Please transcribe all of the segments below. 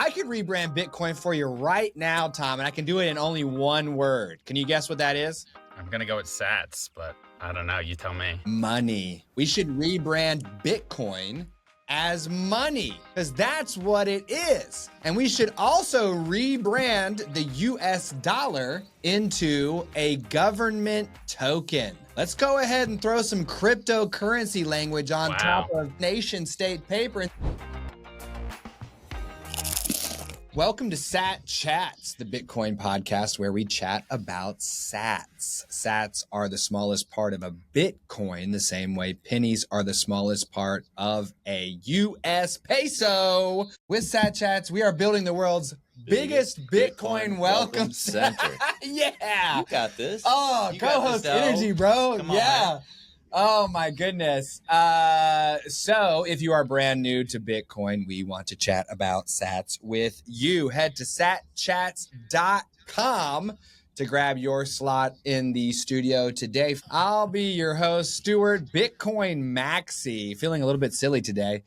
I could rebrand Bitcoin for you right now, Tom, and I can do it in only one word. Can you guess what that is? I'm going to go with sats, but I don't know. You tell me. Money. We should rebrand Bitcoin as money because that's what it is. And we should also rebrand the US dollar into a government token. Let's go ahead and throw some cryptocurrency language on top of nation state paper. Welcome to Sat Chats, the Bitcoin podcast where we chat about sats. Sats are the smallest part of a Bitcoin, the same way pennies are the smallest part of a US peso. With Sat Chats, we are building the world's biggest Bitcoin welcome center. Yeah. You got this. Oh, co-host energy, bro. Come on, yeah. man. Oh my goodness. So if you are brand new to Bitcoin, we want to chat about sats with you. Head to satchats.com to grab your slot in the studio today. I'll be your host, Stuart Bitcoin Maxi, feeling a little bit silly today,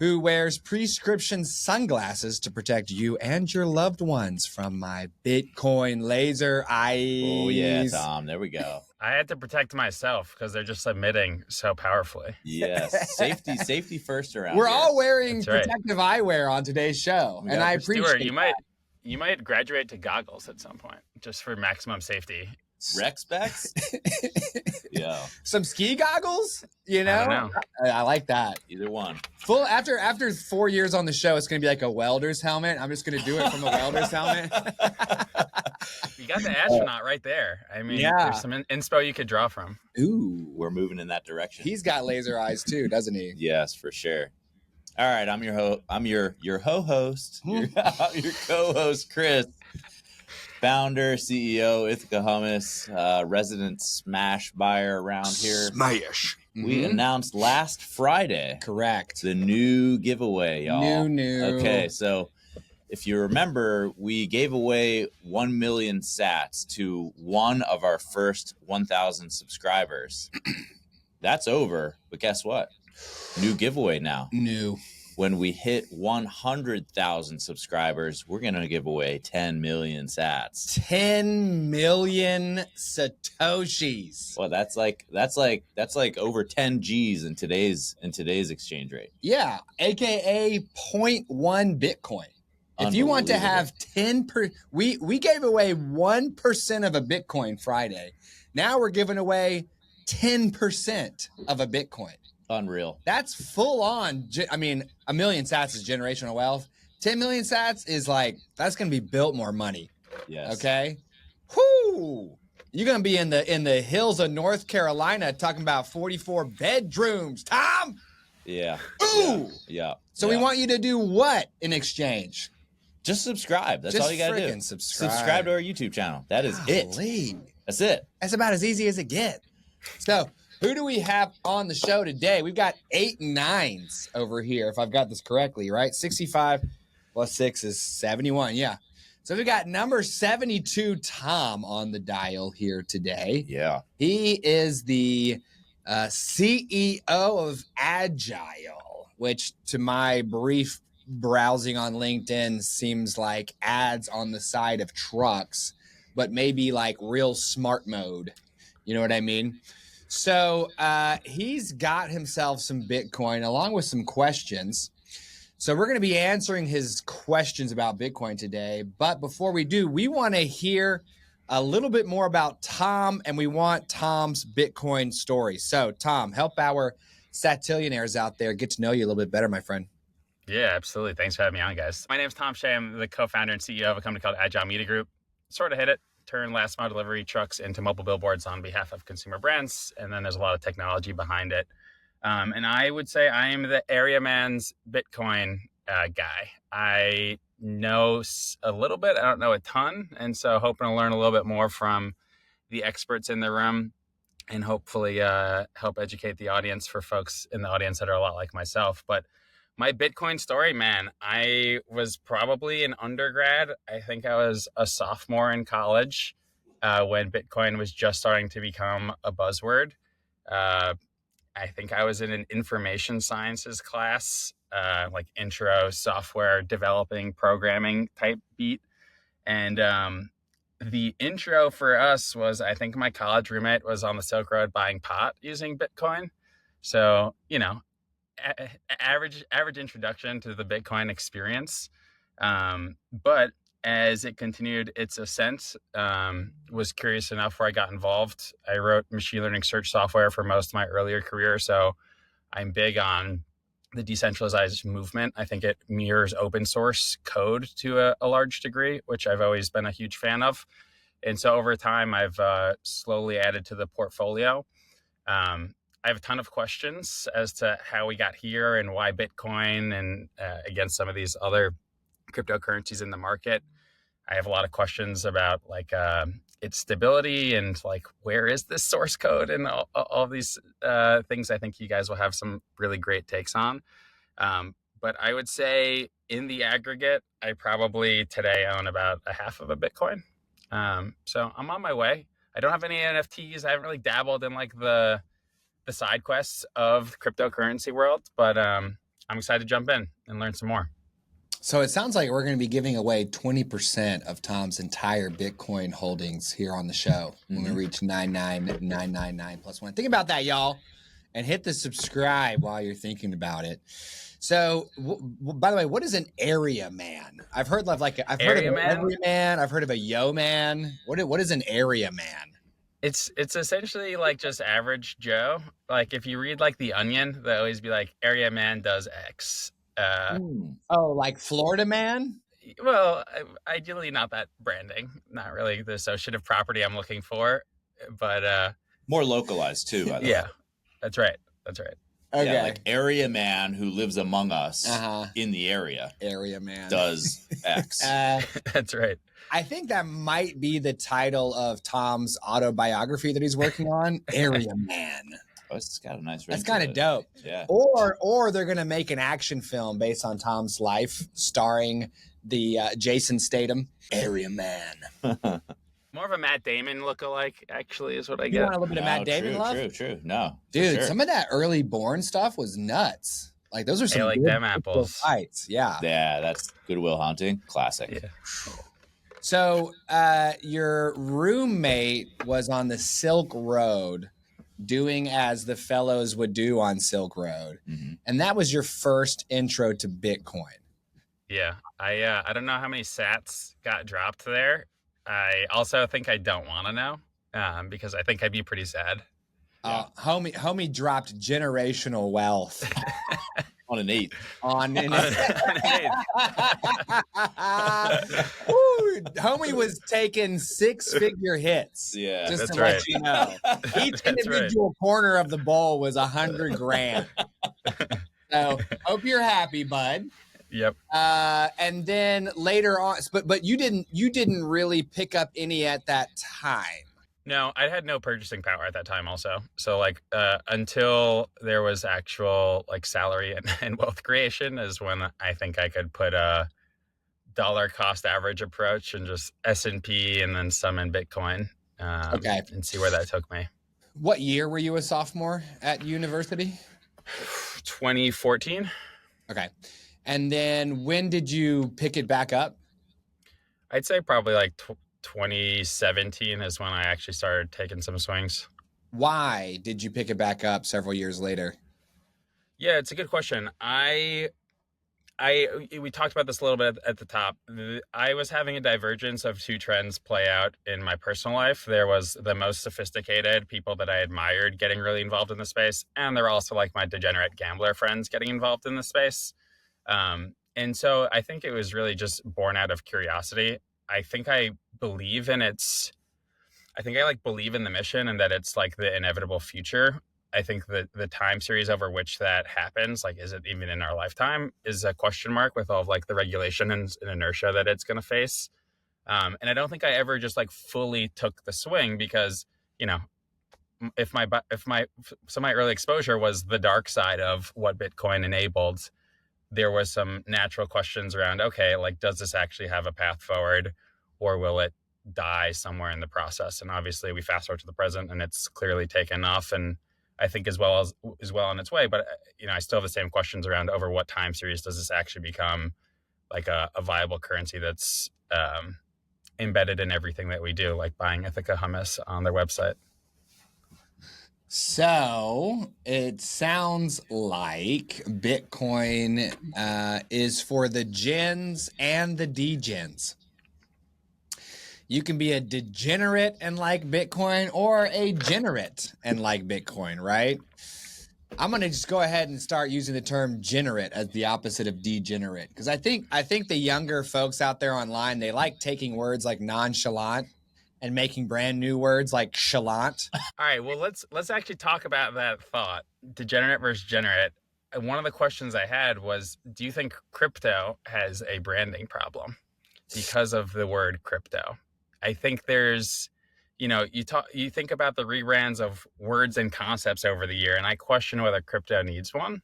who wears prescription sunglasses to protect you and your loved ones from my Bitcoin laser eyes. Oh yeah, Tom, there we go. I had to protect myself because they're just emitting so powerfully. Yes, safety first around We're here. all wearing That's right. protective eyewear on today's show, and I appreciate Stuart, you might graduate to goggles at some point just for maximum safety. Rec specs? Yeah. some ski goggles. You I don't know, know. I like that. Either one. Full after 4 years on the show, it's gonna be like a welder's helmet. I'm just gonna do it from a welder's helmet. You got the astronaut right there. I mean, Yeah. there's some inspo you could draw from. Ooh, We're moving in that direction. he's got laser eyes too, doesn't he? Yes, for sure. All right, I'm your host. Your co-host, Chris. Founder, CEO, Ithaca Hummus, resident smash buyer around here. Smash. We announced last Friday Correct. the new giveaway, y'all. New. Okay, so if you remember, we gave away 1 million sats to one of our first 1,000 subscribers. That's over, but guess what? New giveaway now. New. When we hit 100,000 subscribers, we're going to give away 10 million sats. 10 million Satoshis. Well, that's like over 10 G's in today's exchange rate. Yeah, aka 0.1 Bitcoin. If you want to have 10 we gave away 1% of a Bitcoin Friday. Now we're giving away 10% of a Bitcoin. Unreal. That's full on. I mean, a million sats is generational wealth. 10 million sats is like, that's going to be built more money. Yes. Okay. Whoo. You're going to be in the hills of North Carolina talking about 44 bedrooms, Tom. Yeah. Ooh. Yeah. So we want you to do what in exchange? Just subscribe. That's Just all you got to do. freaking subscribe. Subscribe to our YouTube channel. That is it. Golly. That's it. That's about as easy as it gets. So who do we have on the show today? We've got 8 9s over here, if I've got this correctly, right? 65 plus 6 is 71. Yeah. So we got number 72, Tom, on the dial here today. Yeah. He is the CEO of Agile, which to my brief browsing on LinkedIn seems like ads on the side of trucks, but maybe like real smart mode. You know what I mean? So he's got himself some Bitcoin along with some questions. So we're going to be answering his questions about Bitcoin today. But before we do, we want to hear a little bit more about Tom, and we want Tom's Bitcoin story. So Tom, help our satillionaires out there get to know you a little bit better, my friend. Yeah, absolutely. Thanks for having me on, guys. My name is Tom Shea. I'm the co-founder and CEO of a company called Agile Media Group. Sort of hit it. Turn last mile delivery trucks into mobile billboards on behalf of consumer brands. And then there's a lot of technology behind it. And I would say I am the area man's Bitcoin guy. I know a little bit. I don't know a ton. And so hoping to learn a little bit more from the experts in the room and hopefully help educate the audience for folks in the audience that are a lot like myself. But my Bitcoin story, man, I was probably an undergrad. I think I was a sophomore in college when Bitcoin was just starting to become a buzzword. I think I was in an information sciences class like intro software developing programming type beat. And the intro for us was, I think my college roommate was on the Silk Road buying pot using Bitcoin. So, average introduction to the Bitcoin experience. But as it continued its ascent, was curious enough where I got involved. I wrote machine learning search software for most of my earlier career. So I'm big on the decentralized movement. I think it mirrors open source code to a large degree, which I've always been a huge fan of. And so over time, I've slowly added to the portfolio. I have a ton of questions as to how we got here and why Bitcoin and against some of these other cryptocurrencies in the market. I have a lot of questions about like its stability and like where is this source code and all these things. I think you guys will have some really great takes on. But I would say in the aggregate, I probably today own about a half of a Bitcoin. So I'm on my way. I don't have any NFTs. I haven't really dabbled in like the side quests of cryptocurrency world, but I'm excited to jump in and learn some more. So it sounds like we're going to be giving away 20% of Tom's entire Bitcoin holdings here on the show when we reach 99999 plus one. Think about that, y'all, and hit the subscribe while you're thinking about it. So, by the way, what is an area man? I've heard of like I've heard of an every man. I've heard of a yo man. What is an area man? It's essentially like just average Joe. Like if you read like The Onion, they always be like area man does X. Oh, like Florida man? Well, ideally not that branding, not really the associative property I'm looking for, but more localized too, by the way. Yeah, that's right. Okay. Yeah, like area man who lives among us in the area. Area man does X. That's right. I think that might be the title of Tom's autobiography that he's working on. Area man. Oh, it's got a nice ring. That's kind of dope. Yeah. Or they're gonna make an action film based on Tom's life, starring the Jason Statham. Area man. More of a Matt Damon lookalike, actually, is what I get. You want a little bit of Matt Damon love? True. No, dude, some of that early Bourne stuff was nuts. Like those are some like them apples fights. Yeah, that's Good Will Hunting, classic. Yeah. So your roommate was on the Silk Road, doing as the fellows would do on Silk Road, and that was your first intro to Bitcoin. Yeah, I don't know how many sats got dropped there. I also think I don't want to know because I think I'd be pretty sad. Homie dropped generational wealth on an 8. On an 8. Ooh, homie was taking 6-figure hits. Yeah, just that's to right. let you know. Each individual corner of the bowl was $100,000. So hope you're happy, bud. Yep. And then later on, but you didn't really pick up any at that time. No, I had no purchasing power at that time also. So like until there was actual like salary and wealth creation is when I think I could put a dollar cost average approach and just S&P and then some in Bitcoin and see where that took me. What year were you a sophomore at university? 2014. Okay. And then when did you pick it back up? I'd say probably like 2017 is when I actually started taking some swings. Why did you pick it back up several years later? Yeah, it's a good question. We talked about this a little bit at the top. I was having a divergence of two trends play out in my personal life. There was the most sophisticated people that I admired getting really involved in the space. And there were also like my degenerate gambler friends getting involved in the space. And so I think it was really just born out of curiosity. I think I believe in believe in the mission and that it's like the inevitable future. I think that the time series over which that happens, like, is it even in our lifetime, is a question mark with all of like the regulation and inertia that it's going to face. And I don't think I ever just like fully took the swing because, if my early exposure was the dark side of what Bitcoin enabled, there was some natural questions around, okay, like, does this actually have a path forward or will it die somewhere in the process? And obviously we fast forward to the present and it's clearly taken off. And I think is well on its way. But I still have the same questions around over what time series does this actually become like a viable currency that's embedded in everything that we do, like buying Ithaca hummus on their website. So it sounds like Bitcoin is for the gens and the degens. You can be a degenerate and like Bitcoin or a generate and like Bitcoin, right? I'm going to just go ahead and start using the term generate as the opposite of degenerate, because I think the younger folks out there online, they like taking words like nonchalant and making brand new words like chalant. All right, well, let's actually talk about that thought, degenerate versus generate. And one of the questions I had was, do you think crypto has a branding problem because of the word crypto? I think there's, you think about the rebrands of words and concepts over the year, and I question whether crypto needs one,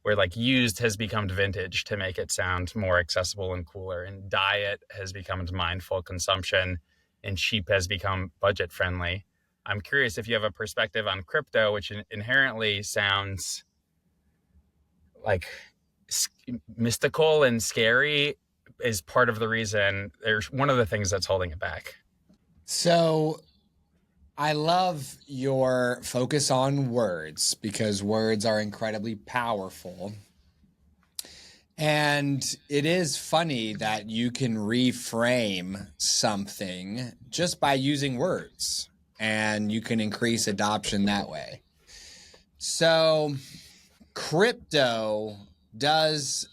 where like used has become vintage to make it sound more accessible and cooler, and diet has become mindful consumption, and cheap has become budget friendly. I'm curious if you have a perspective on crypto, which inherently sounds like mystical and scary, is part of the reason. There's one of the things that's holding it back. So I love your focus on words, because words are incredibly powerful. And it is funny that you can reframe something just by using words, and you can increase adoption that way. So crypto does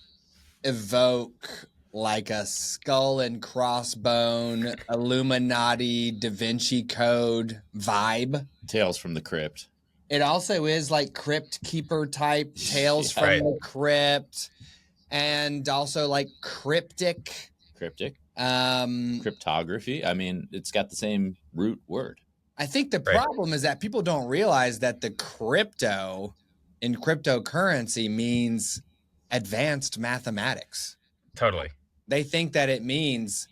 evoke like a skull and crossbone, Illuminati, Da Vinci Code vibe. Tales from the Crypt. It also is like Crypt Keeper type, Tales from the Crypt, and also like cryptic. Cryptography. I mean, it's got the same root word. I think the problem is that people don't realize that the crypto in cryptocurrency means advanced mathematics. Totally. They think that it means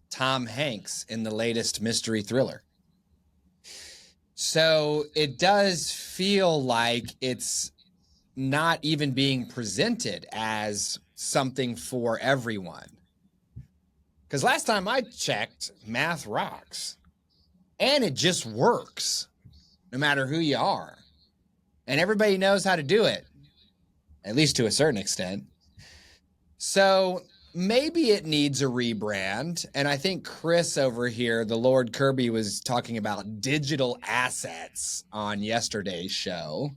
Tom Hanks in the latest mystery thriller. So it does feel like it's not even being presented as something for everyone. Because last time I checked, math rocks. And it just works, no matter who you are. And everybody knows how to do it, at least to a certain extent. So maybe it needs a rebrand. And I think Chris over here, the Lord Kirby, was talking about digital assets on yesterday's show.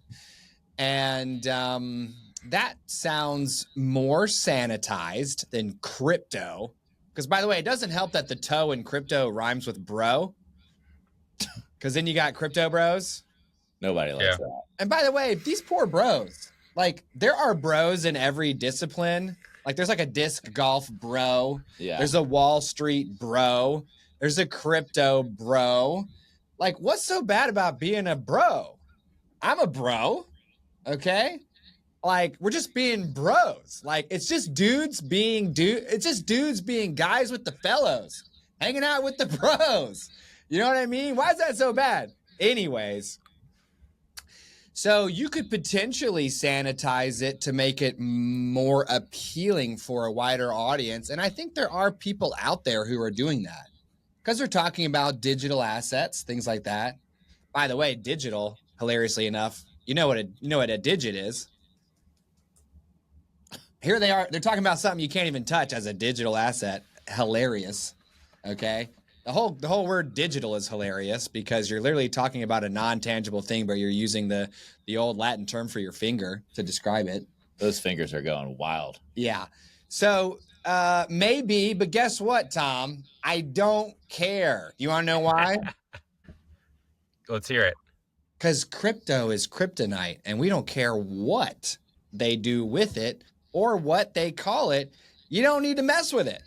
And that sounds more sanitized than crypto. Because, by the way, it doesn't help that the toe in crypto rhymes with bro. Because then you got crypto bros. Nobody likes that. And by the way, these poor bros, like there are bros in every discipline. Like there's like a disc golf bro. Yeah. There's a Wall Street bro. There's a crypto bro. Like what's so bad about being a bro? I'm a bro. Okay. Like we're just being bros. Like it's just dudes being guys with the fellows, hanging out with the bros. You know what I mean? Why is that so bad? Anyways, so you could potentially sanitize it to make it more appealing for a wider audience. And I think there are people out there who are doing that because they're talking about digital assets, things like that. By the way, digital, hilariously enough, you know what a digit is. Here they are. They're talking about something you can't even touch as a digital asset. Hilarious. Okay. The whole word digital is hilarious because you're literally talking about a non-tangible thing, but you're using the old Latin term for your finger to describe it. Those fingers are going wild. Yeah. So maybe, but guess what, Tom? I don't care. You want to know why? Let's hear it. Because crypto is kryptonite, and we don't care what they do with it or what they call it. You don't need to mess with it.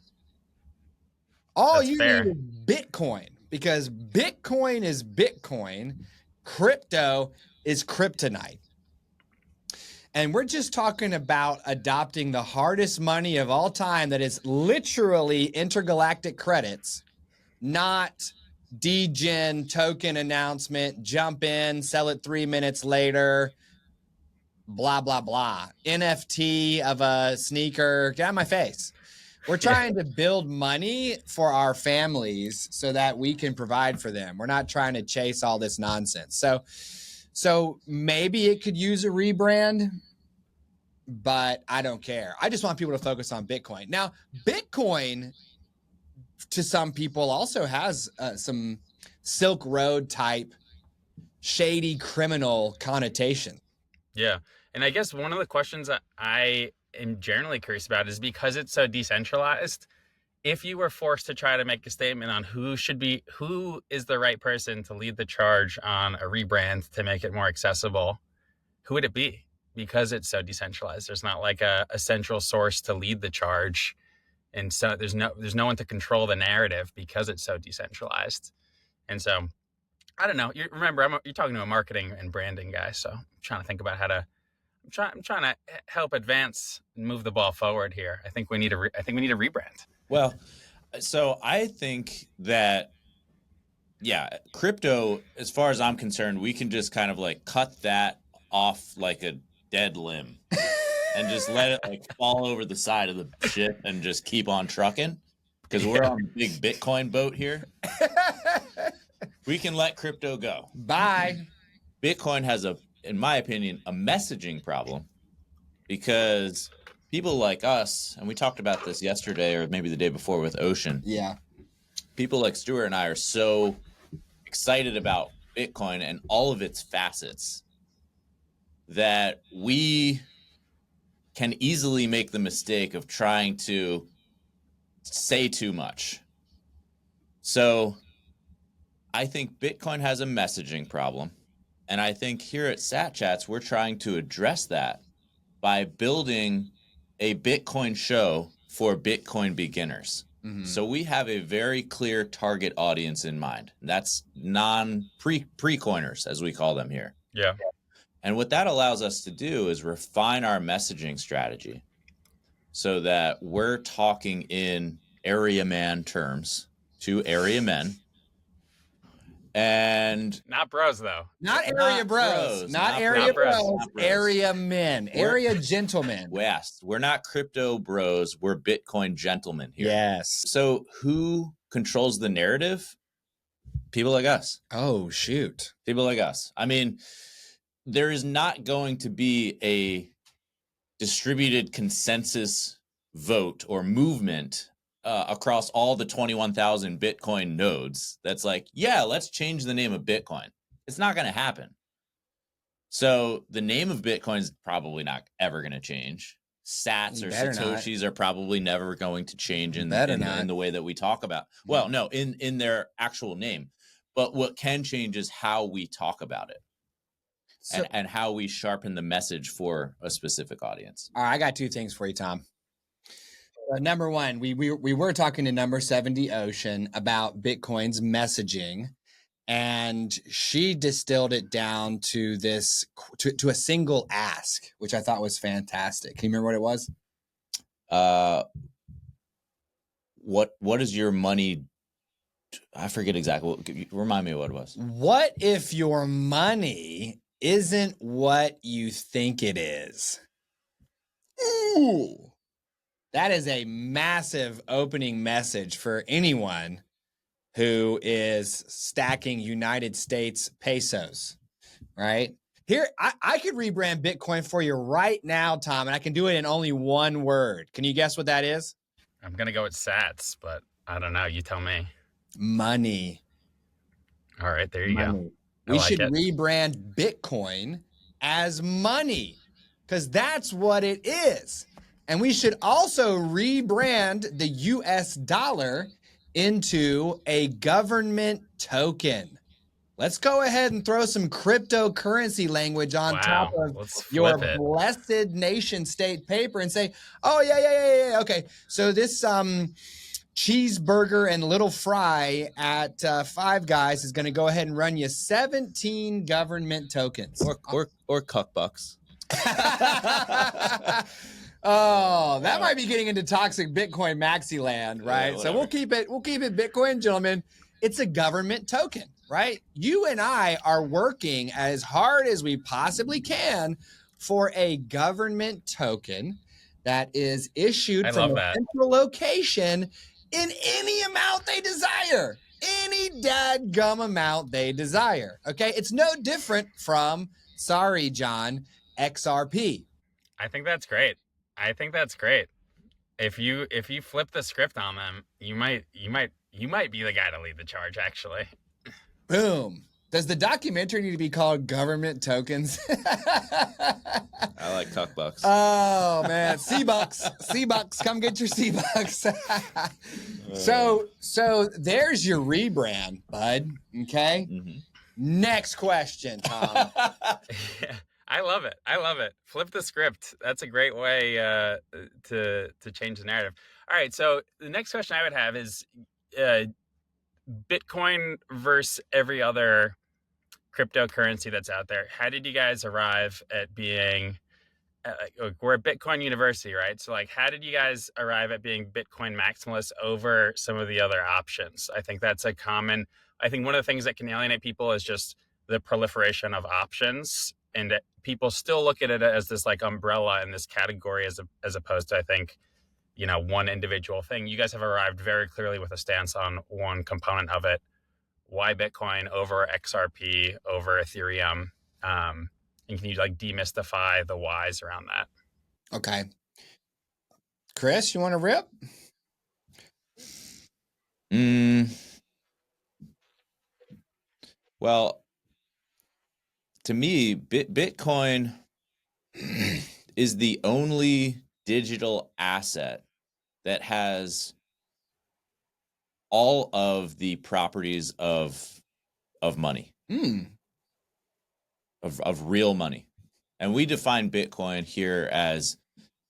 All you need is Bitcoin, because Bitcoin is Bitcoin. Crypto is kryptonite. And we're just talking about adopting the hardest money of all time that is literally intergalactic credits, not degen token announcement, jump in, sell it 3 minutes later, blah, blah, blah. NFT of a sneaker, get out of my face. We're trying to build money for our families so that we can provide for them. We're not trying to chase all this nonsense. So maybe it could use a rebrand, but I don't care. I just want people to focus on Bitcoin. Now, Bitcoin to some people also has some Silk Road type shady criminal connotation. Yeah. And I guess one of the questions that I am generally curious about is because it's so decentralized, if you were forced to try to make a statement on who is the right person to lead the charge on a rebrand to make it more accessible, who would it be? Because it's so decentralized. There's not like a central source to lead the charge. And so there's no one to control the narrative because it's so decentralized. And so I don't know. Remember, you're talking to a marketing and branding guy, so I'm trying to think about how to. I'm trying to help advance and move the ball forward here. I think we need a rebrand. Well, so I think that, yeah, crypto, as far as I'm concerned, we can just kind of like cut that off like a dead limb and just let it like fall over the side of the ship and just keep on trucking because we're on the big Bitcoin boat here. We can let crypto go. Bye. Bitcoin has in my opinion, a messaging problem because people like us, and we talked about this yesterday or maybe the day before with Ocean. Yeah. People like Stuart and I are so excited about Bitcoin and all of its facets that we can easily make the mistake of trying to say too much. So I think Bitcoin has a messaging problem. And I think here at SatChats, we're trying to address that by building a Bitcoin show for Bitcoin beginners. Mm-hmm. So we have a very clear target audience in mind. That's pre-coiners, as we call them here. Yeah. And what that allows us to do is refine our messaging strategy so that we're talking in area man terms to area men. And not bros, though. Not area bros. Not area bros. Area men. Area gentlemen. Yes. We're not crypto bros. We're Bitcoin gentlemen here. Yes. So who controls the narrative? People like us. Oh, shoot. People like us. I mean, there is not going to be a distributed consensus vote or movement across all the 21,000 Bitcoin nodes that's like, yeah, let's change the name of Bitcoin. It's not going to happen. So the name of Bitcoin is probably not ever going to change. Sats or Satoshis are probably never going to change in the way that we talk about. Well, no, in their actual name. But what can change is how we talk about it. So, and how we sharpen the message for a specific audience. All right, I got two things for you, Tom. Number one, we were talking to number 70 Ocean about Bitcoin's messaging, and she distilled it down to this to a single ask, which I thought was fantastic. Can you remember what it was? What is your money? I forget exactly. Remind me what it was. What if your money isn't what you think it is? Ooh. That is a massive opening message for anyone who is stacking United States pesos, right? Here, I could rebrand Bitcoin for you right now, Tom, and I can do it in only one word. Can you guess what that is? I'm going to go with sats, but I don't know. You tell me. Money. All right, there you go. We should rebrand Bitcoin as money because that's what it is. And we should also rebrand the US dollar into a government token. Let's go ahead and throw some cryptocurrency language on top of your blessed nation state paper and say, oh, yeah. Okay, so this cheeseburger and little fry at Five Guys is going to go ahead and run you 17 government tokens. Or cuck bucks. Oh, that might be getting into toxic Bitcoin maxi land, right? Yeah, so we'll keep it Bitcoin, gentlemen. it's a government token, right? You and I are working as hard as we possibly can for a government token that is issued from a central location in any amount they desire, any dadgum amount they desire. Okay, it's no different from, sorry, John, XRP. I think that's great. I think that's great. If you flip the script on them, you might be the guy to lead the charge. Actually, boom. Does the documentary need to be called Government Tokens? I like tuck bucks. Oh man, C-Bucks, C-Bucks, come get your C-Bucks. So there's your rebrand, bud. Okay. Mm-hmm. Next question, Tom. Yeah, I love it. I love it. Flip the script. That's a great way to change the narrative. All right. So the next question I would have is Bitcoin versus every other cryptocurrency that's out there. How did you guys arrive at being we're a Bitcoin university, right? So like, how did you guys arrive at being Bitcoin maximalists over some of the other options? I think that's I think one of the things that can alienate people is just the proliferation of options, and that people still look at it as this like umbrella in this category as opposed to, I think, one individual thing. You guys have arrived very clearly with a stance on one component of it. Why Bitcoin over XRP, over Ethereum? And can you like demystify the whys around that? Okay. Chris, you want to rip? Well, to me, Bitcoin is the only digital asset that has all of the properties of money, of real money. And we define Bitcoin here as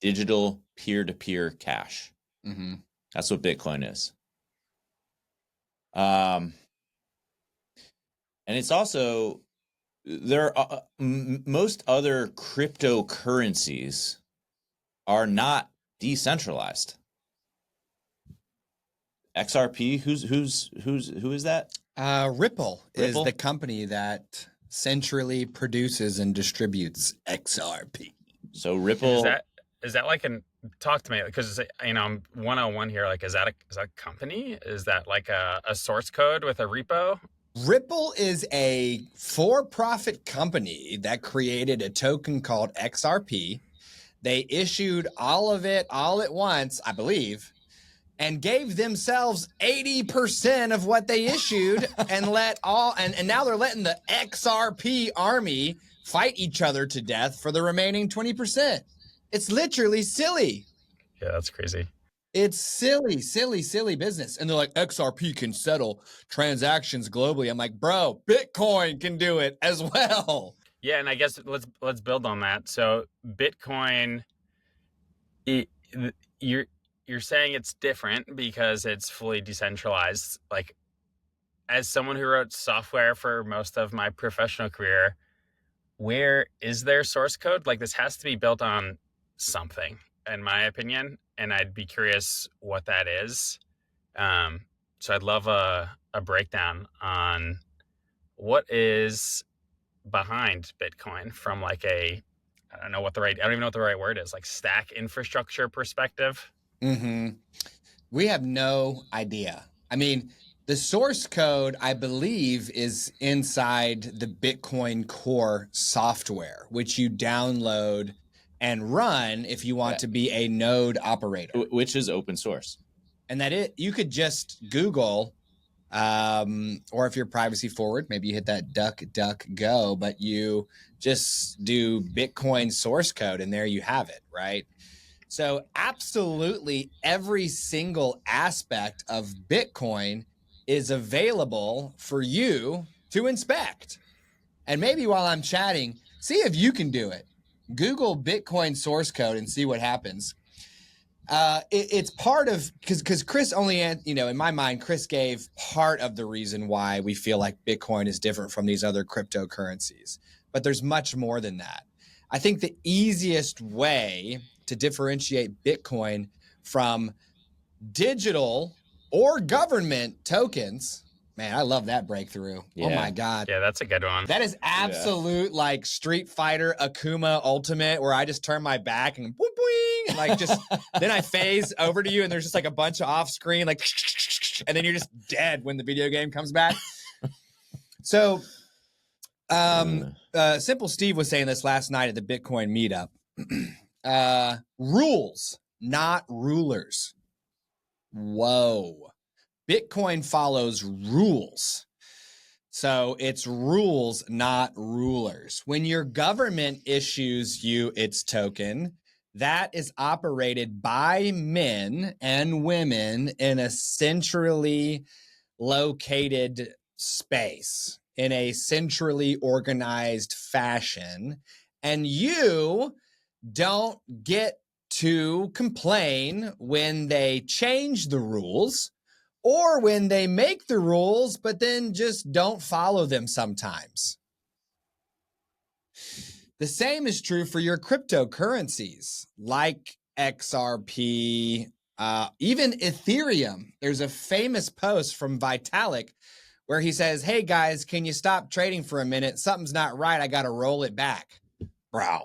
digital peer-to-peer cash. Mm-hmm. That's what Bitcoin is. And it's also, there are most other cryptocurrencies are not decentralized. XRP, who is that? Ripple is the company that centrally produces and distributes XRP. So Ripple is that like talk to me, because I'm 101 here. Like, is that a company? Is that like a source code with a repo? Ripple is a for-profit company that created a token called XRP. They issued all of it all at once, I believe, and gave themselves 80% of what they issued and and now they're letting the XRP army fight each other to death for the remaining 20%. It's literally silly. Yeah, that's crazy. It's silly business. And they're like, XRP can settle transactions globally. I'm like, bro, Bitcoin can do it as well. Yeah, and I guess let's build on that. So Bitcoin, you're saying it's different because it's fully decentralized. Like, as someone who wrote software for most of my professional career, where is their source code? Like, this has to be built on something, in my opinion, and I'd be curious what that is. So I'd love a breakdown on what is behind Bitcoin from like I don't even know what the right word is, like stack infrastructure perspective. Mm-hmm. We have no idea. I mean, the source code, I believe, is inside the Bitcoin Core software, which you download and run if you want to be a node operator, which is open source. And you could just Google, or if you're privacy forward, maybe you hit that DuckDuckGo, but you just do Bitcoin source code and there you have it, right? So absolutely every single aspect of Bitcoin is available for you to inspect. And maybe while I'm chatting, see if you can do it. Google Bitcoin source code and see what happens. It's part of, because Chris only, in my mind, Chris gave part of the reason why we feel like Bitcoin is different from these other cryptocurrencies. But there's much more than that. I think the easiest way to differentiate Bitcoin from digital or government tokens Man, I love that breakthrough. Yeah. Oh my God. Yeah, that's a good one. That is absolute like Street Fighter Akuma Ultimate, where I just turn my back and boing, boing, and like just then I phase over to you and there's just like a bunch of off screen like and then you're just dead when the video game comes back. So Simple Steve was saying this last night at the Bitcoin meetup. Rules, not rulers. Whoa. Bitcoin follows rules. So it's rules, not rulers. When your government issues you its token, that is operated by men and women in a centrally located space, in a centrally organized fashion. And you don't get to complain when they change the rules or when they make the rules, but then just don't follow them sometimes. The same is true for your cryptocurrencies like XRP, even Ethereum. There's a famous post from Vitalik where he says, hey guys, can you stop trading for a minute? Something's not right. I got to roll it back. Bro.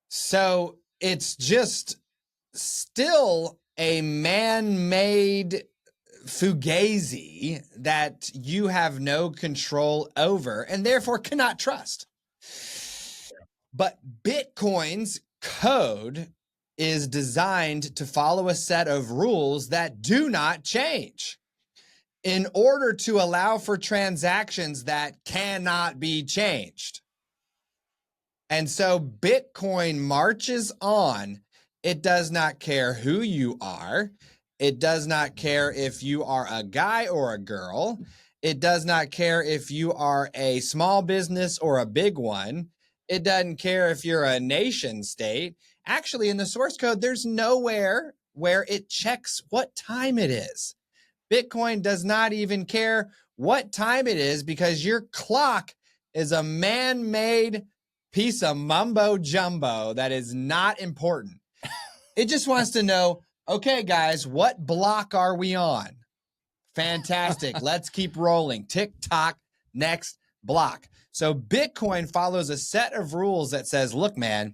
So it's just still a man-made fugazi that you have no control over and therefore cannot trust. But Bitcoin's code is designed to follow a set of rules that do not change in order to allow for transactions that cannot be changed. And so Bitcoin marches on. It does not care who you are. It does not care if you are a guy or a girl. It does not care if you are a small business or a big one. It doesn't care if you're a nation state. Actually, in the source code, there's nowhere where it checks what time it is. Bitcoin does not even care what time it is because your clock is a man-made piece of mumbo jumbo that is not important. It just wants to know, okay, guys, what block are we on? Fantastic. Let's keep rolling. Tick tock, next block. So Bitcoin follows a set of rules that says, look, man,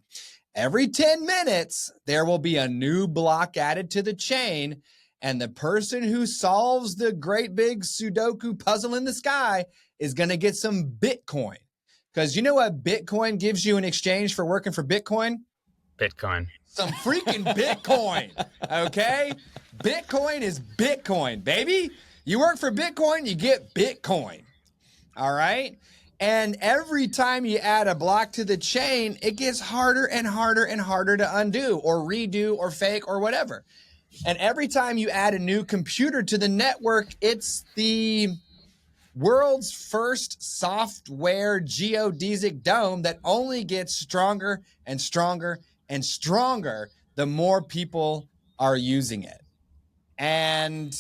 every 10 minutes, there will be a new block added to the chain. And the person who solves the great big Sudoku puzzle in the sky is going to get some Bitcoin. Because you know what Bitcoin gives you in exchange for working for Bitcoin? Bitcoin. Some freaking Bitcoin, okay? Bitcoin is Bitcoin, baby. You work for Bitcoin, you get Bitcoin, all right? And every time you add a block to the chain, it gets harder and harder and harder to undo or redo or fake or whatever. And every time you add a new computer to the network, it's the world's first software geodesic dome that only gets stronger and stronger and stronger the more people are using it. And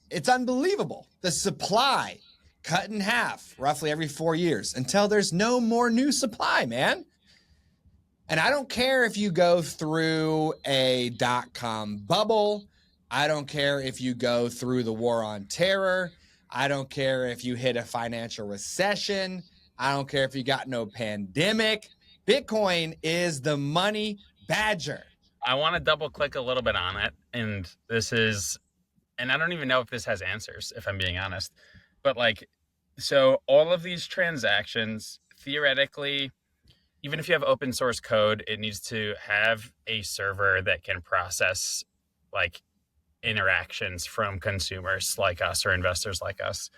it's unbelievable. The supply cut in half roughly every 4 years until there's no more new supply, man. And I don't care if you go through a dot-com bubble. I don't care if you go through the war on terror. I don't care if you hit a financial recession. I don't care if you got no pandemic. Bitcoin is the money badger. I want to double click a little bit on it. And this is, and I don't even know if this has answers, if I'm being honest. But like, so all of these transactions, theoretically, even if you have open source code, it needs to have a server that can process like interactions from consumers like us or investors like us.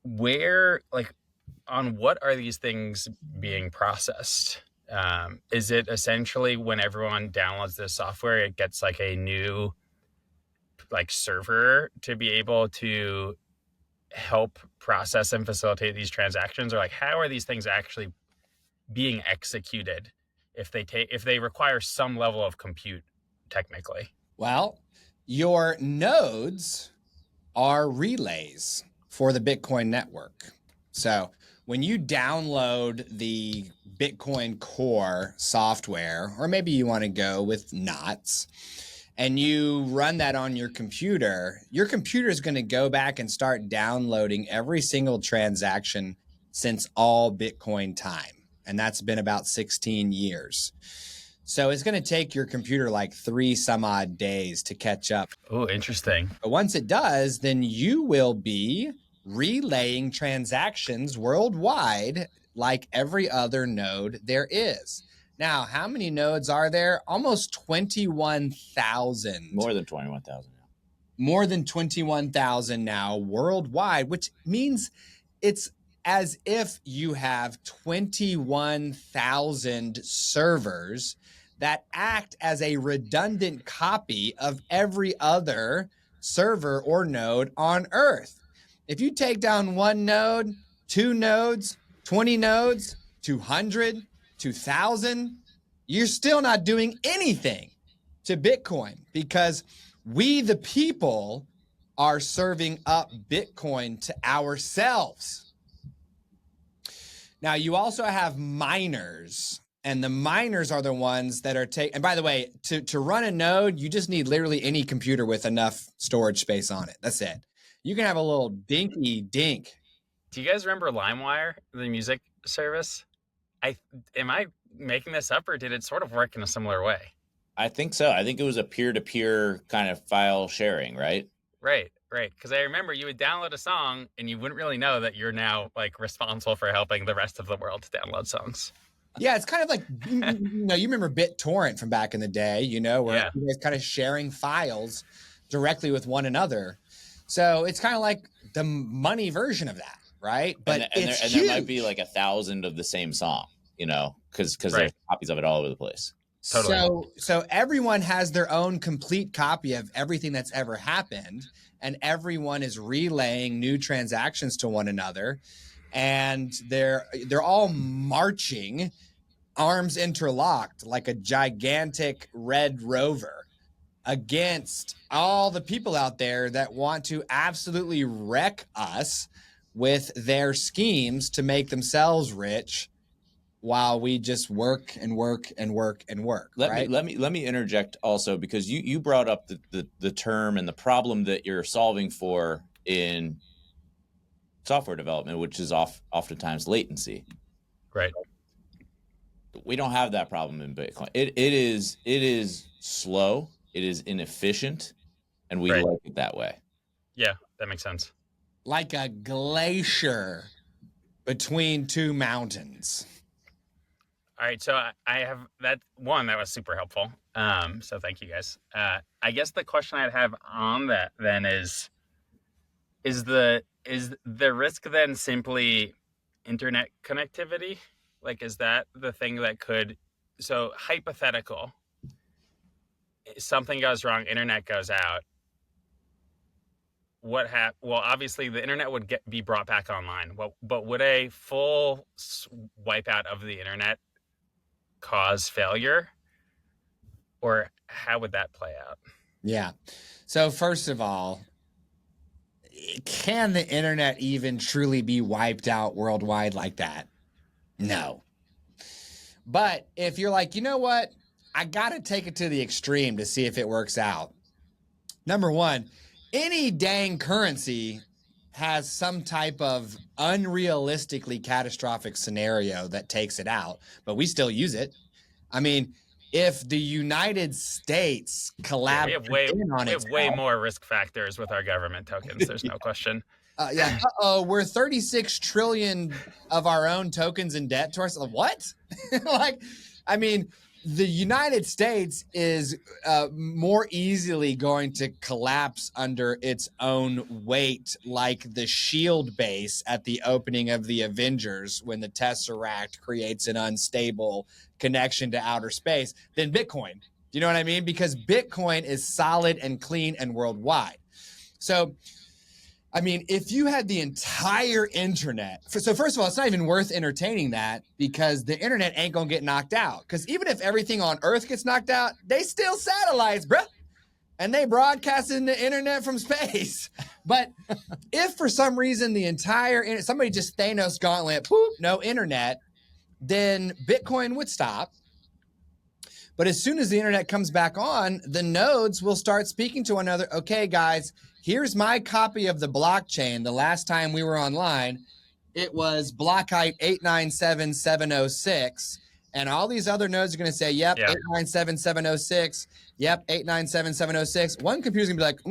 Where, like, on what are these things being processed? Is it essentially when everyone downloads this software, it gets like a new like server to be able to help process and facilitate these transactions? Or like, how are these things actually being executed if they require some level of compute technically? Well, your nodes are relays for the Bitcoin network. So when you download the Bitcoin Core software, or maybe you want to go with knots, and you run that on your computer is going to go back and start downloading every single transaction since all Bitcoin time. And that's been about 16 years. So it's going to take your computer like 3 some odd days to catch up. Oh, interesting. But once it does, then you will be relaying transactions worldwide like every other node there is. Now, how many nodes are there? Almost 21,000. More than 21,000. More than 21,000 now worldwide, which means it's as if you have 21,000 servers that act as a redundant copy of every other server or node on Earth. If you take down one node, 2 nodes, 20 nodes, 200, 2,000, you're still not doing anything to Bitcoin because we, the people, are serving up Bitcoin to ourselves. Now, you also have miners, and the miners are the ones that are taking, and by the way, to run a node, you just need literally any computer with enough storage space on it. That's it. You can have a little dinky dink. Do you guys remember LimeWire, the music service? Am I making this up, or did it sort of work in a similar way? I think so. I think it was a peer-to-peer kind of file sharing, right? Right. Because I remember you would download a song and you wouldn't really know that you're now like responsible for helping the rest of the world to download songs. Yeah, it's kind of like, you remember BitTorrent from back in the day, where you guys kind of sharing files directly with one another. So it's kind of like the money version of that, right? But there might be like 1,000 of the same song, because there's copies of it all over the place. Totally. So everyone has their own complete copy of everything that's ever happened, and everyone is relaying new transactions to one another, and they're all marching, arms interlocked, like a gigantic red rover against all the people out there that want to absolutely wreck us with their schemes to make themselves rich, while we just work and work and work and work. Let me interject also, because you brought up the term and the problem that you're solving for in software development, which is oftentimes latency. Right. We don't have that problem in Bitcoin. It is slow, it is inefficient, and we like it that way. Yeah, that makes sense. Like a glacier between 2 mountains. All right, so I have that one that was super helpful. So thank you guys. I guess the question I'd have on that then is the risk then simply internet connectivity? Like, is that the thing that could? So hypothetical, something goes wrong, internet goes out. Well, obviously the internet would be brought back online. But would a full wipeout of the internet cause failure, or how would that play out? Yeah. So first of all, can the internet even truly be wiped out worldwide like that? No. But if you're like, you know what, I got to take it to the extreme to see if it works out. Number one, any dang currency has some type of unrealistically catastrophic scenario that takes it out, but we still use it. I mean, if the United States collapsed we have way more risk factors with our government tokens. There's no question. We're 36 trillion of our own tokens in debt to ourselves. What? The United States is more easily going to collapse under its own weight, like the shield base at the opening of the Avengers when the Tesseract creates an unstable connection to outer space, than Bitcoin. Do you know what I mean? Because Bitcoin is solid and clean and worldwide. So, if you had the entire internet, so first of all, it's not even worth entertaining that, because the internet ain't gonna get knocked out. Because even if everything on Earth gets knocked out, they still satellites, bruh. And they broadcasting the internet from space. But if for some reason the entire somebody just Thanos gauntlet, no internet, then Bitcoin would stop. But as soon as the internet comes back on, the nodes will start speaking to one another. Okay, guys, here's my copy of the blockchain. The last time we were online, it was block height 897,706. And all these other nodes are going to say, yep, 897,706. Yep, 897,706. One computer's going to be like,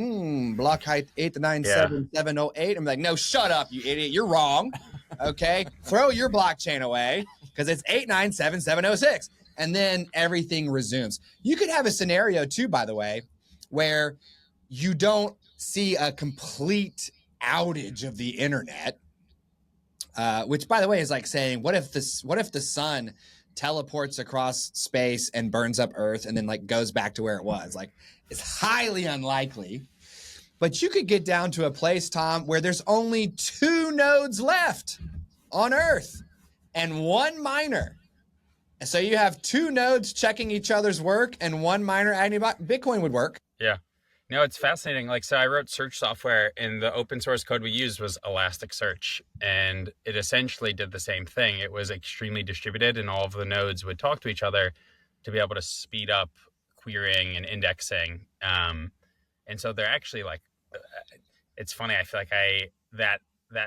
block height 897,708. I'm like, no, shut up, you idiot. You're wrong. Okay, throw your blockchain away because it's 897,706. And then everything resumes. You could have a scenario too, by the way, where you don't see a complete outage of the internet, which, by the way, is like saying, what if the sun teleports across space and burns up Earth and then like goes back to where it was? Like, it's highly unlikely. But you could get down to a place, Tom, where there's only 2 nodes left on Earth and 1 miner. So you have 2 nodes checking each other's work and 1 miner adding Bitcoin would work. Yeah. No, it's fascinating. Like, so I wrote search software and the open source code we used was Elasticsearch. And it essentially did the same thing. It was extremely distributed and all of the nodes would talk to each other to be able to speed up querying and indexing. And so they're actually like, it's funny. I feel like that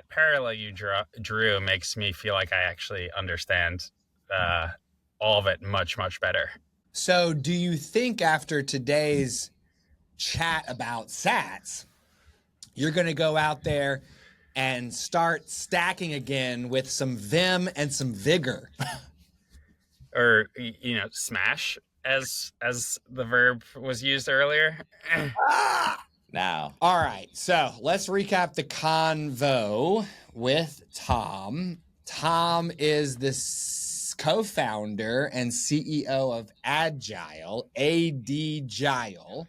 parallel you drew makes me feel like I actually understand all of it much, much better. So do you think after today's chat about sats, you're going to go out there and start stacking again with some vim and some vigor? Or, smash as the verb was used earlier. Now. All right. So let's recap the convo with Tom. Tom is the co-founder and CEO of Agile, Agile,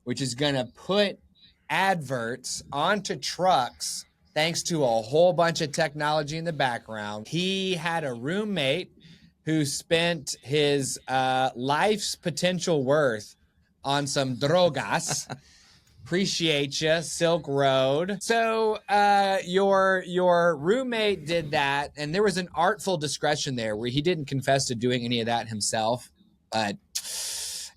which is going to put adverts onto trucks thanks to a whole bunch of technology in the background. He had a roommate who spent his life's potential worth on some drogas. Appreciate you, Silk Road. So your roommate did that, and there was an artful discretion there where he didn't confess to doing any of that himself. But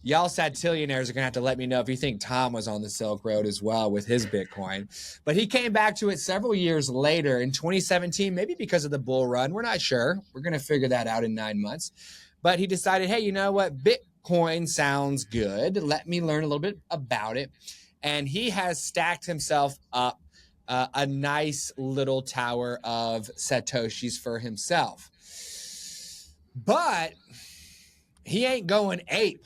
y'all Satillionaires are gonna have to let me know if you think Tom was on the Silk Road as well with his Bitcoin. But he came back to it several years later in 2017, maybe because of the bull run. We're not sure. We're gonna figure that out in 9 months. But he decided, hey, you know what? Bitcoin sounds good. Let me learn a little bit about it. And he has stacked himself up a nice little tower of Satoshis for himself. But he ain't going ape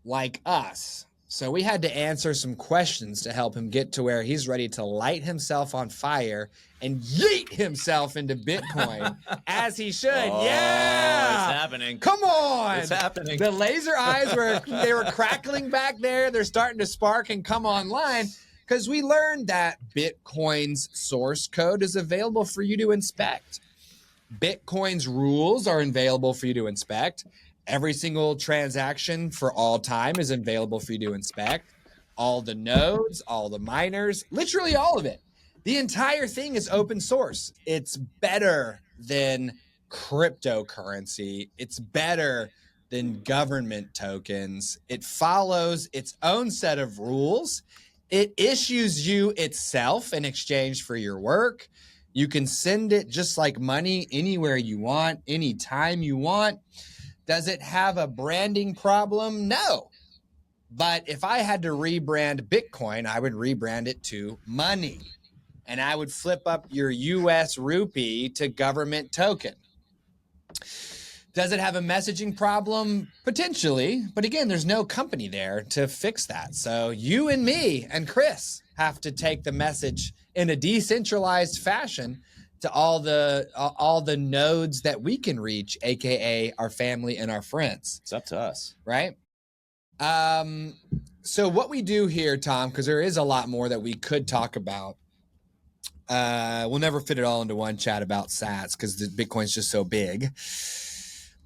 like us. So we had to answer some questions to help him get to where he's ready to light himself on fire and yeet himself into Bitcoin as he should. Oh, yeah. It's happening. Come on. It's happening. The laser eyes they were crackling back there. They're starting to spark and come online because we learned that Bitcoin's source code is available for you to inspect. Bitcoin's rules are available for you to inspect. Every single transaction for all time is available for you to inspect. All the nodes, all the miners, literally all of it. The entire thing is open source. It's better than cryptocurrency. It's better than government tokens. It follows its own set of rules. It issues you itself in exchange for your work. You can send it just like money anywhere you want, anytime you want. Does it have a branding problem? No. But if I had to rebrand Bitcoin, I would rebrand it to money. And I would flip up your US rupee to government token. Does it have a messaging problem? Potentially. But again, there's no company there to fix that. So you and me and Chris have to take the message in a decentralized fashion to all the nodes that we can reach, aka our family and our friends. It's up to us, right? So what we do here, Tom, because there is a lot more that we could talk about. We'll never fit it all into one chat about sats because the Bitcoin's just so big.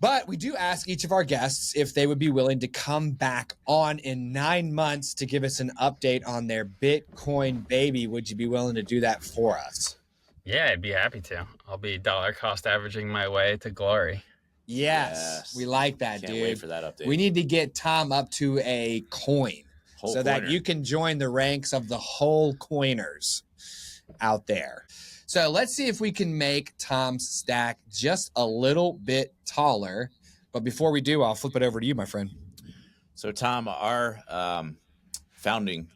But we do ask each of our guests if they would be willing to come back on in 9 months to give us an update on their Bitcoin baby. Would you be willing to do that for us? Yeah, I'd be happy to. I'll be dollar cost averaging my way to glory. Yes. We like that, Can't dude. wait for that update. We need to get Tom up to a coin Whole that coiner. you can join the ranks of the whole coiners out there. So let's see if we can make Tom's stack just a little bit taller. But before we do, I'll flip it over to you, my friend. So, Tom, our founding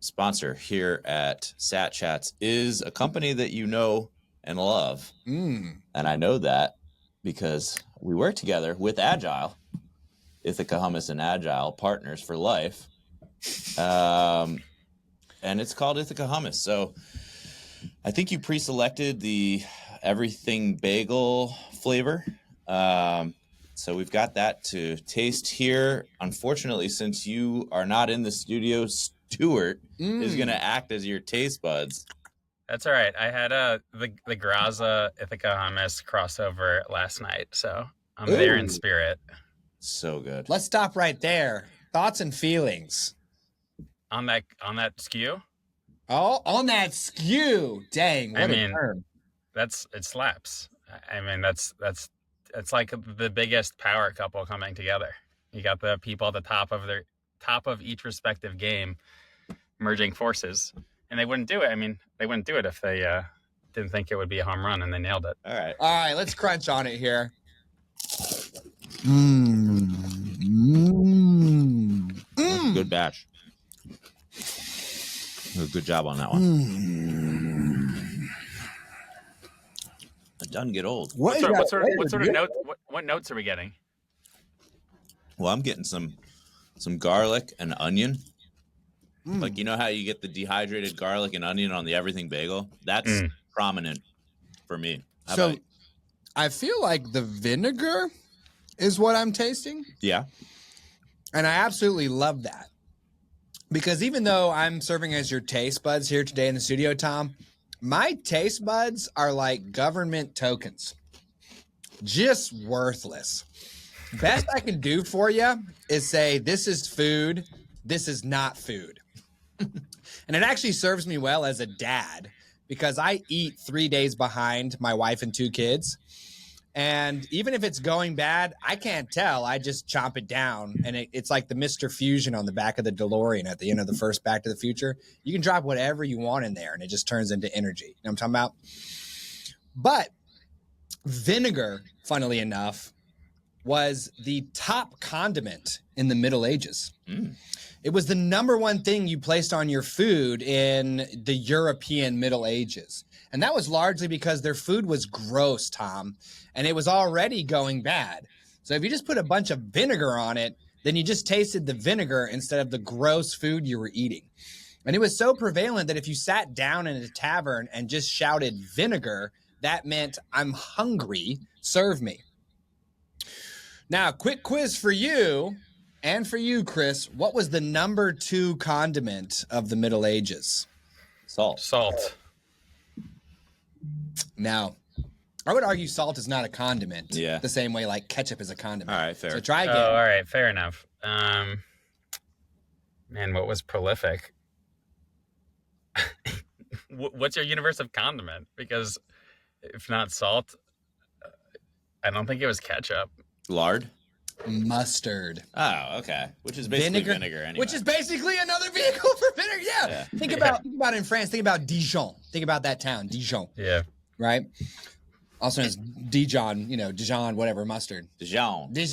sponsor here at Sat Chats is a company that you know and love. And I know that because we work together with Agile, Ithaca Hummus and Agile, partners for life. And it's called Ithaca Hummus. So I think you pre-selected the everything bagel flavor. So we've got that to taste here. Unfortunately, since you are not in the studio, Stuart is going to act as your taste buds. That's all right. I had the Graza Ithaca Hummus crossover last night, so I'm there in spirit. So good. Let's stop right there. Thoughts and feelings On that SKU. Oh, on that SKU. Dang, what a term. It slaps. I mean, that's it's like the biggest power couple coming together. You got the people at the top of each respective game merging forces, and they wouldn't do it. I mean, they wouldn't do it if they didn't think it would be a home run, and they nailed it. All right, let's crunch on it here. Good batch. Good job on that one. It doesn't get old. What sort of note? What notes are we getting? Well, I'm getting some garlic and onion. Like, you know how you get the dehydrated garlic and onion on the everything bagel? That's prominent for me. So I feel like the vinegar is what I'm tasting. Yeah. And I absolutely love that. Because even though I'm serving as your taste buds here today in the studio, Tom, my taste buds are like government tokens. Just worthless. Best I can do for you is say, this is food. This is not food. And it actually serves me well as a dad because I eat 3 days behind my wife and 2 kids. And even if it's going bad, I can't tell. I just chomp it down. And it's like the Mr. Fusion on the back of the DeLorean at the end of the first Back to the Future. You can drop whatever you want in there and it just turns into energy. You know what I'm talking about? But vinegar, funnily enough, was the top condiment in the Middle Ages. It was the #1 thing you placed on your food in the European Middle Ages. And that was largely because their food was gross, Tom, and it was already going bad. So if you just put a bunch of vinegar on it, then you just tasted the vinegar instead of the gross food you were eating. And it was so prevalent that if you sat down in a tavern and just shouted vinegar, that meant I'm hungry, serve me. Now, quick quiz for you. And for you, Chris, what was the #2 condiment of the Middle Ages? Salt. Now, I would argue salt is not a condiment. Yeah. The same way like ketchup is a condiment. All right, fair. So try again. Oh, all right, fair enough. Man, what was prolific? What's your universe of condiment? Because if not salt, I don't think it was ketchup. Lard? Mustard. Oh, okay. Which is basically vinegar anyway. Which is basically another vehicle for vinegar. Yeah. Think about in France. Think about Dijon. Think about that town, Dijon. Yeah. Right? Also known as Dijon, Dijon, whatever, mustard. Dijon. Hey,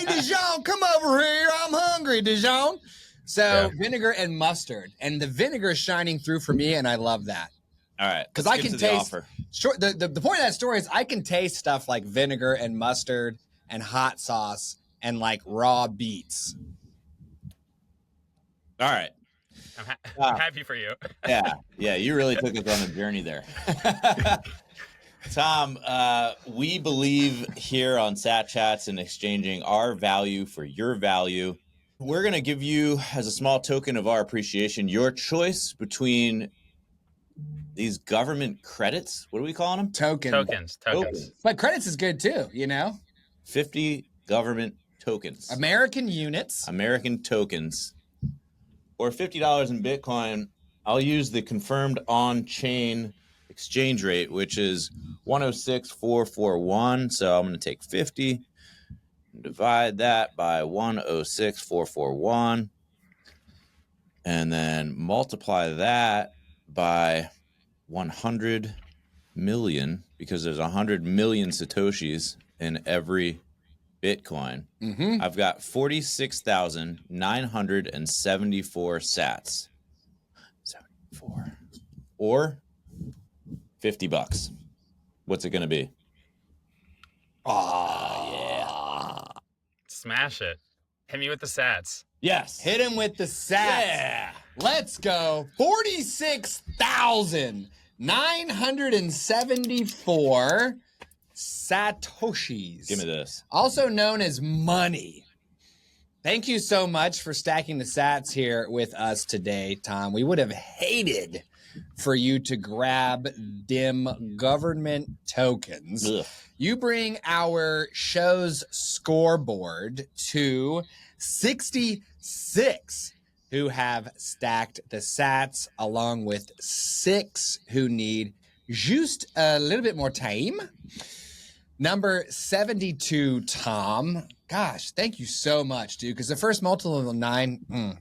Dijon, come over here. I'm hungry, Dijon. So vinegar and mustard. And the vinegar is shining through for me, and I love that. All right. Because I can taste. The point of that story is I can taste stuff like vinegar and mustard and hot sauce and like raw beets. All right. I'm happy for you. Yeah, you really took us on a journey there. Tom, we believe here on Sat Chats in exchanging our value for your value. We're going to give you, as a small token of our appreciation, your choice between these government credits. What are we calling them? Tokens. But credits is good too, 50 government tokens. American units. American tokens. Or $50 in Bitcoin. I'll use the confirmed on-chain exchange rate, which is 106,441. So I'm going to take 50, divide that by 106,441, and then multiply that by 100 million, because there's 100 million Satoshis in every Bitcoin. I've got 46,974 sats. 74. Or $50. What's it going to be? Oh, yeah. Smash it. Hit me with the sats. Yes. Hit him with the sats. Yeah. Let's go. 46,974 Satoshis. Give me this. Also known as money. Thank you so much for stacking the sats here with us today, Tom. We would have hated for you to grab dim government tokens. Ugh. You bring our show's scoreboard to 66 who have stacked the sats, along with 6 who need just a little bit more time. Number 72, Tom. Gosh, thank you so much, dude. Because the first multiple of 9,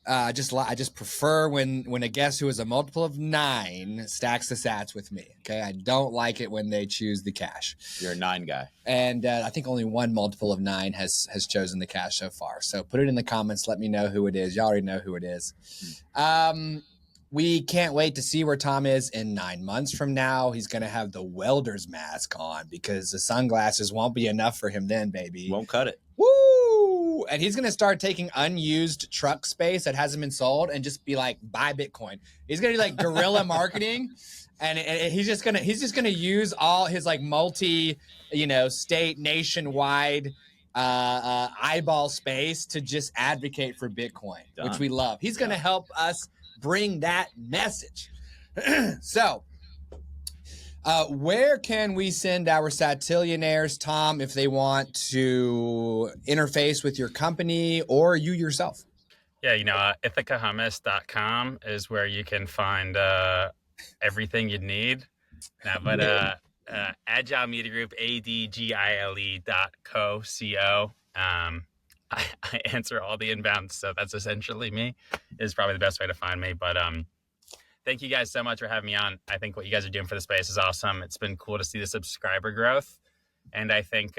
I just prefer when a guest who is a multiple of 9 stacks the sats with me. Okay, I don't like it when they choose the cash. You're a 9 guy. And I think only one multiple of 9 has chosen the cash so far. So put it in the comments. Let me know who it is. Y'all already know who it is. We can't wait to see where Tom is in 9 months from now. He's going to have the welder's mask on because the sunglasses won't be enough for him then, baby. Won't cut it. Woo! And he's going to start taking unused truck space that hasn't been sold and just be like, buy Bitcoin. He's going to do like guerrilla marketing. And he's just going to use all his like state nationwide eyeball space to just advocate for Bitcoin, which we love. He's going to help us bring that message. So, where can we send our satillionaires, Tom, if they want to interface with your company or you yourself? Yeah, ithicahummus.com is where you can find everything you'd need. Now, but Agile Media Group, ADGILE.co. I answer all the inbounds, so that's essentially me, is probably the best way to find me. But thank you guys so much for having me on. I think what you guys are doing for the space is awesome. It's been cool to see the subscriber growth. And I think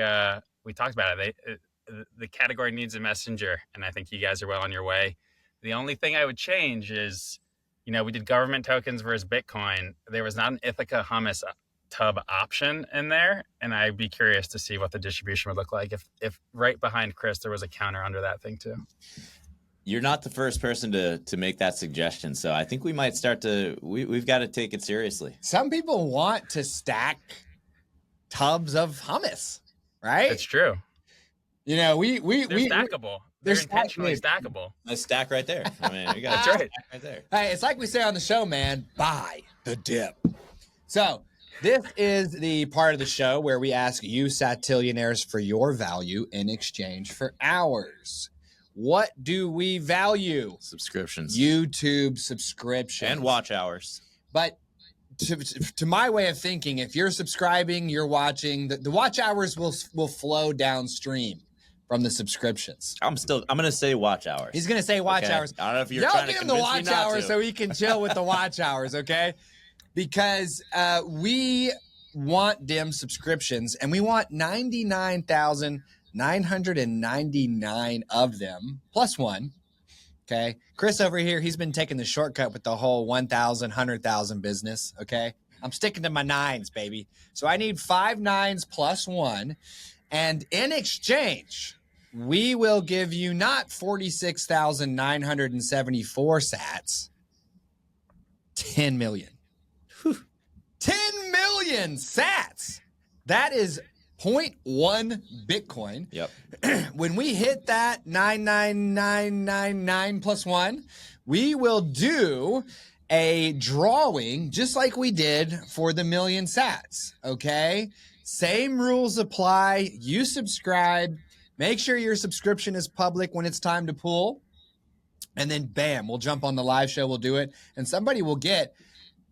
we talked about it. The category needs a messenger, and I think you guys are well on your way. The only thing I would change is, we did government tokens versus Bitcoin. There was not an Ithaca Hummus tub option in there, and I'd be curious to see what the distribution would look like if right behind Chris there was a counter under that thing too. You're not the first person to make that suggestion, so I think we might start to we've got to take it seriously. Some people want to stack tubs of hummus, right? It's true. They're stackable. They're intentionally stackable. A stack right there. I mean, you got that's right. Right there. Hey, it's like we say on the show, man. Buy the dip. So this is the part of the show where we ask you satillionaires for your value in exchange for ours. What do we value? Subscriptions. YouTube subscriptions. And watch hours. But to my way of thinking, if you're subscribing, you're watching, the watch hours will flow downstream from the subscriptions. I'm going to say watch hours. He's going to say watch hours. I don't know if you're trying to convince me not to. Y'all give him the watch hours so he can chill with the watch hours, okay? Because we want dim subscriptions, and we want 99,999 of them, plus one, okay? Chris over here, he's been taking the shortcut with the whole 1,000, 100,000 business, okay? I'm sticking to my 9s, baby. So I need 5 9s plus 1, and in exchange, we will give you not 46,974 sats, 10 million. 10 million sats. That is 0.1 Bitcoin. Yep. When we hit that 99999 plus 1, we will do a drawing just like we did for the million sats. Okay? Same rules apply. You subscribe. Make sure your subscription is public when it's time to pull. And then bam, we'll jump on the live show. We'll do it. And somebody will get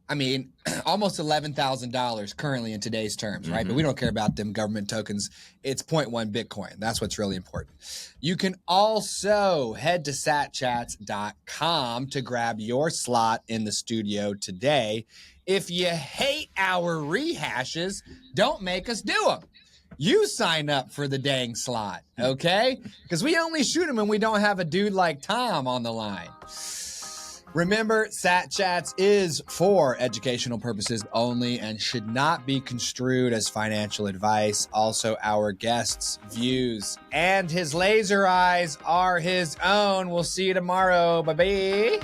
I mean, almost $11,000 currently in today's terms, right? But we don't care about them government tokens. It's 0.1 Bitcoin. That's what's really important. You can also head to satchats.com to grab your slot in the studio today. If you hate our rehashes, don't make us do them. You sign up for the dang slot, okay? Because we only shoot them when we don't have a dude like Tom on the line. Remember, Sat Chats is for educational purposes only and should not be construed as financial advice. Also, our guest's views and his laser eyes are his own. We'll see you tomorrow. Bye-bye.